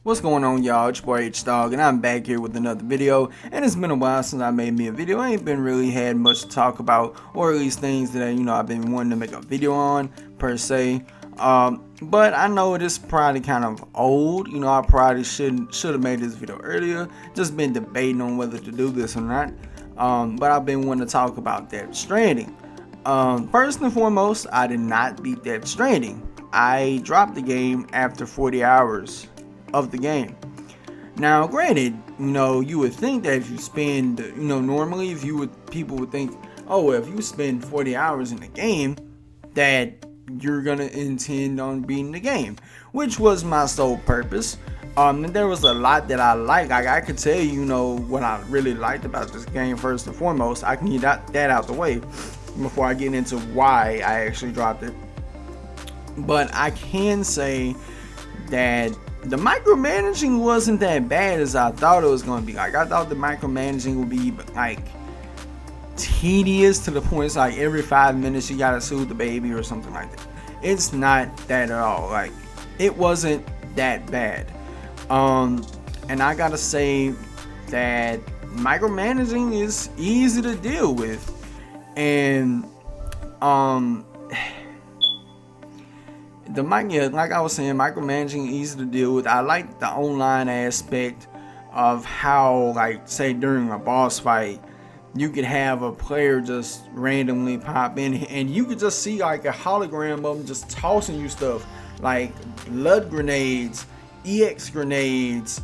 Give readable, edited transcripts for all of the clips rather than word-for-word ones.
What's going on, y'all? It's your boy H-Dog, and I'm back here with another video. And it's been a while since I made me a video. I ain't been really had much to talk about, or at least things that I've been wanting to make a video on per se. But I know this is probably kind of old. I probably should have made this video earlier. Just been debating on whether to do this or not. But I've been wanting to talk about Death Stranding. First and foremost, I did not beat Death Stranding. I dropped the game after 40 hours of the game. Now, granted, you would think that if you spend, normally people would think, oh, well, if you spend 40 hours in the game, that you're gonna intend on beating the game, which was my sole purpose. And there was a lot that I like. I could tell you, what I really liked about this game. First and foremost, I can get that out the way before I get into why I actually dropped it. But I can say that the micromanaging wasn't that bad as I thought it was going to be. I thought the micromanaging would be tedious to the point it's every 5 minutes you gotta soothe the baby or something like that. It's not that at all. It wasn't that bad. And I gotta say that micromanaging is easy to deal with. And like I was saying, micromanaging easy to deal with. I like the online aspect of how, say during a boss fight, you could have a player just randomly pop in and you could just see a hologram of them just tossing you stuff like blood grenades, EX grenades,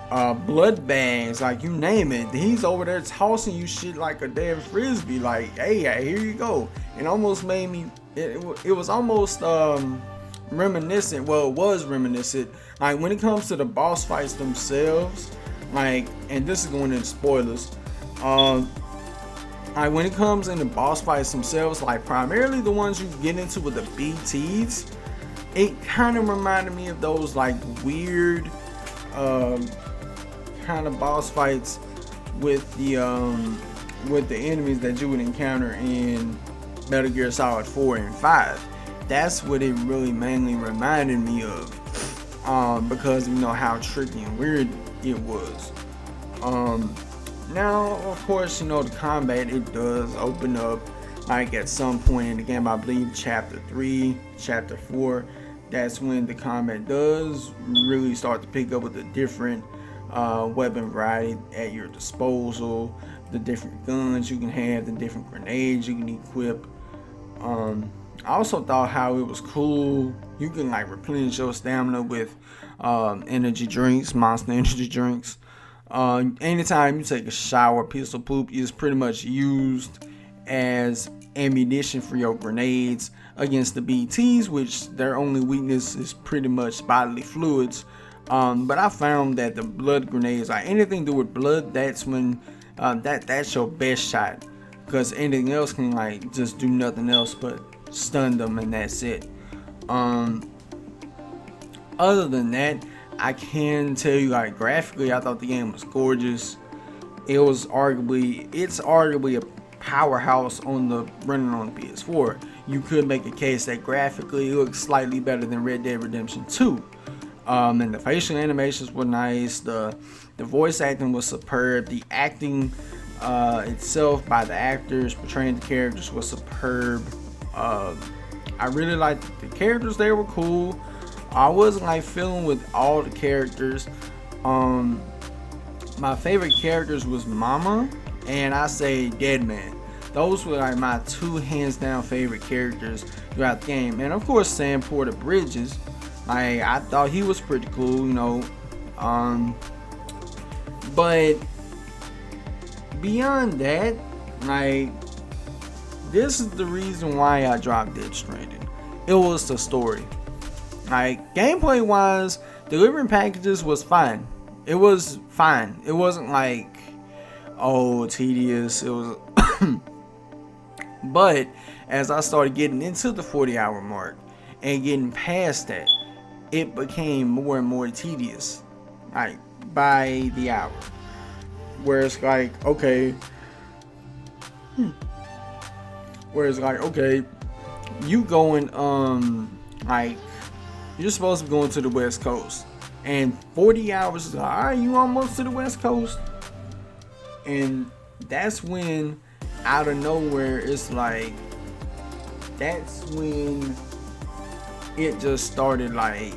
blood bags, you name it. He's over there tossing you shit like a damn frisbee. Hey, here you go. It almost made me. It was almost reminiscent. Well, it was reminiscent. When it comes to the boss fights themselves, and this is going into spoilers. When it comes into boss fights themselves, primarily the ones you get into with the BTs, it kind of reminded me of those weird kind of boss fights with the enemies that you would encounter in Metal Gear Solid 4 and 5. That's what it really mainly reminded me of, because how tricky and weird it was. Now, of course, the combat, it does open up at some point in the game. I believe chapter 3, chapter 4, that's when the combat does really start to pick up with the different weapon variety at your disposal, the different guns you can have, the different grenades you can equip. I also thought how it was cool. You can replenish your stamina with energy drinks, monster energy drinks. Anytime you take a shower, pistol poop is pretty much used as ammunition for your grenades against the BTs, which their only weakness is pretty much bodily fluids. But I found that the blood grenades, anything to do with blood, that's when that's your best shot, because anything else can just do nothing else but stun them, and that's it. Other than that, I can tell you graphically, I thought the game was gorgeous. It's arguably a powerhouse running on the PS4. You could make a case that graphically it looks slightly better than Red Dead Redemption 2. And the facial animations were nice. The voice acting was superb. The acting itself by the actors portraying the characters was superb. I really liked the characters. They were cool. I wasn't feeling with all the characters. My favorite characters was Mama and I say Deadman. Those were my two hands down favorite characters throughout the game. And of course Sam Porter Bridges. I thought he was pretty cool, but beyond that, this is the reason why I dropped Death Stranding. It was the story. Gameplay wise, delivering packages was fine. It was fine. It wasn't tedious. It was but as I started getting into the 40-hour mark and getting past that, it became more and more tedious by the hour, where it's okay, you going you're supposed to be going to the West Coast, and 40 hours is like, all right, you almost to the West Coast. And that's when, out of nowhere, it's like, that's when it just started like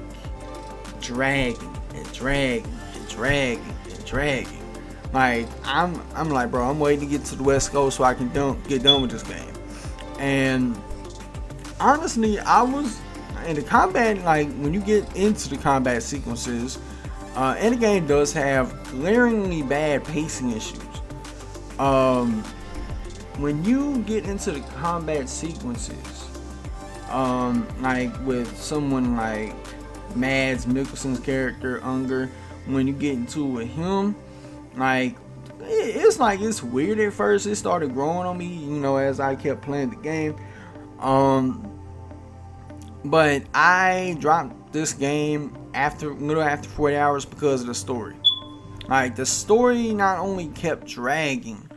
dragging and dragging and dragging and dragging. Like I'm like, bro, I'm waiting to get to the West Coast so I can get done with this game. And honestly, I was in the combat, like when you get into the combat sequences, and the game does have glaringly bad pacing issues. When you get into the combat sequences, like with someone like Mads Mikkelsen's character Unger, when you get into it with him, like it's like it's weird at first. It started growing on me, you know, as I kept playing the game. But I dropped this game after 40 hours because of the story. Like the story not only kept dragging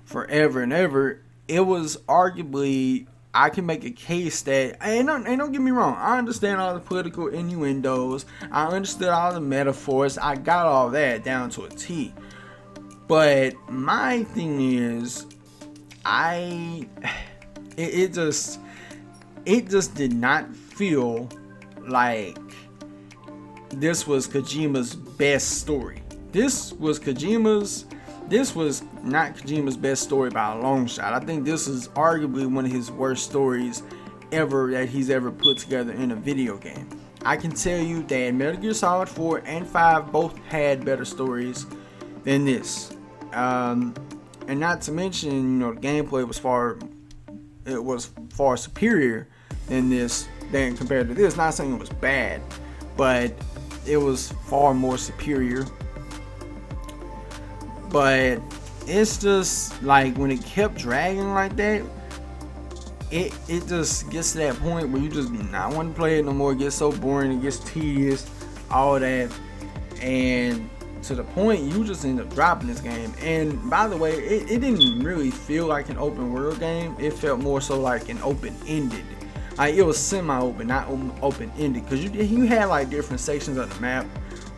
forever and ever, it was arguably, I can make a case that, and don't get me wrong, I understand all the political innuendos, I understood all the metaphors, I got all that down to a T. But my thing is, it just did not feel like this was Kojima's best story. This was not Kojima's best story by a long shot. I think this is arguably one of his worst stories ever that he's ever put together in a video game. I can tell you that Metal Gear Solid 4 and 5 both had better stories than this. And not to mention, you know, the gameplay was far superior than compared to this. Not saying it was bad, but it was far more superior. But it's just like when it kept dragging like that, it just gets to that point where you just do not want to play it no more. It gets so boring, it gets tedious, all that, and to the point you just end up dropping this game. And by the way, it didn't really feel like an open world game. It felt more so like an open-ended. Like it was semi-open, not open-ended, because you had like different sections of the map,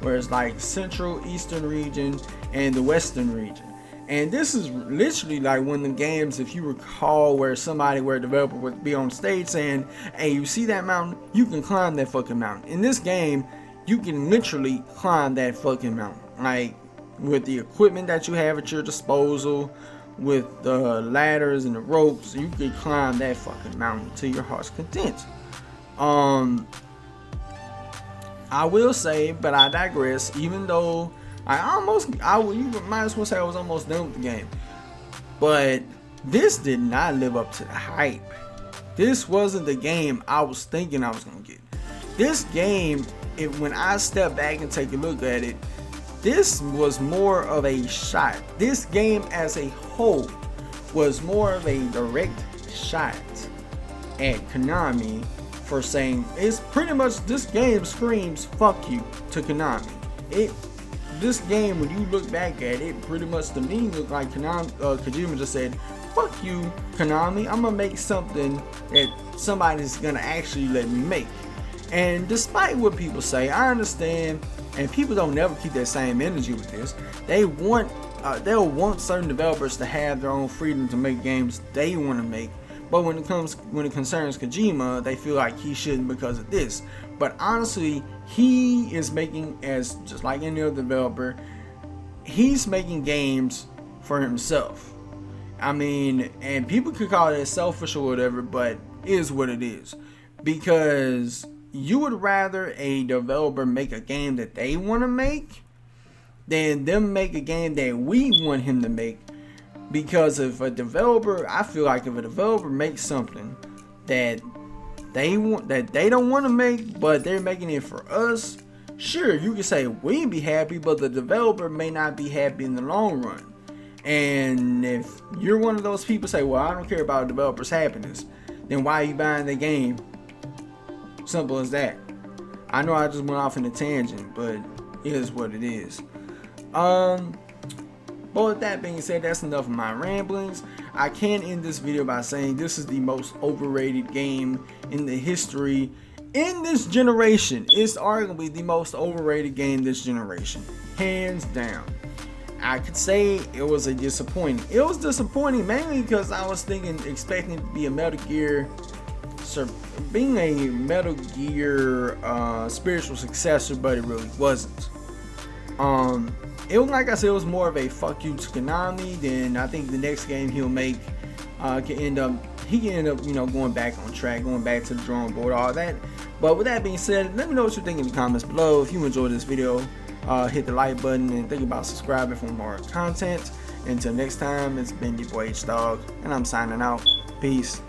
where it's like central, eastern region, and the western region. And this is literally like one of the games, if you recall, where a developer would be on stage saying, hey, you see that mountain? You can climb that fucking mountain. In this game, you can literally climb that fucking mountain. Like, with the equipment that you have at your disposal, with the ladders and the ropes, you can climb that fucking mountain to your heart's content. I will say, but I digress, even though you might as well say I was almost done with the game. But this did not live up to the hype. This wasn't the game I was thinking I was going to get. This game, when I step back and take a look at it, this was more of a shot. This game as a whole was more of a direct shot at Konami for saying, it's pretty much, this game screams fuck you to Konami. This game, when you look back at it, pretty much to me looked like Kojima just said, fuck you, Konami, I'm gonna make something that somebody's gonna actually let me make. And despite what people say, I understand, and people don't never keep that same energy with this. They'll want certain developers to have their own freedom to make games they want to make. But when it concerns Kojima, they feel like he shouldn't because of this. But honestly, he is making, as just like any other developer, he's making games for himself. I mean, and people could call it selfish or whatever, but it is what it is. Because you would rather a developer make a game that they want to make than them make a game that we want him to make. Because if a developer, I feel like if a developer makes something that they don't want to make, but they're making it for us, sure, you can say we'd be happy, but the developer may not be happy in the long run. And if you're one of those people say, well, I don't care about a developer's happiness, then why are you buying the game? Simple as that. I know I just went off in a tangent, but it is what it is. But with that being said, that's enough of my ramblings. I can end this video by saying this is the most overrated game in the history in this generation, it's arguably the most overrated game this generation, hands down. I could say it was a disappointing. It was disappointing mainly because I was expecting it to be a Metal Gear, being a Metal Gear spiritual successor, but it really wasn't. It was, like I said, it was more of a fuck you to Konami. Then I think the next game he'll make can end up, going back on track, going back to the drawing board, all that. But with that being said, let me know what you think in the comments below. If you enjoyed this video, hit the like button and think about subscribing for more content. Until next time, it's been your boy H-Dog, and I'm signing out. Peace.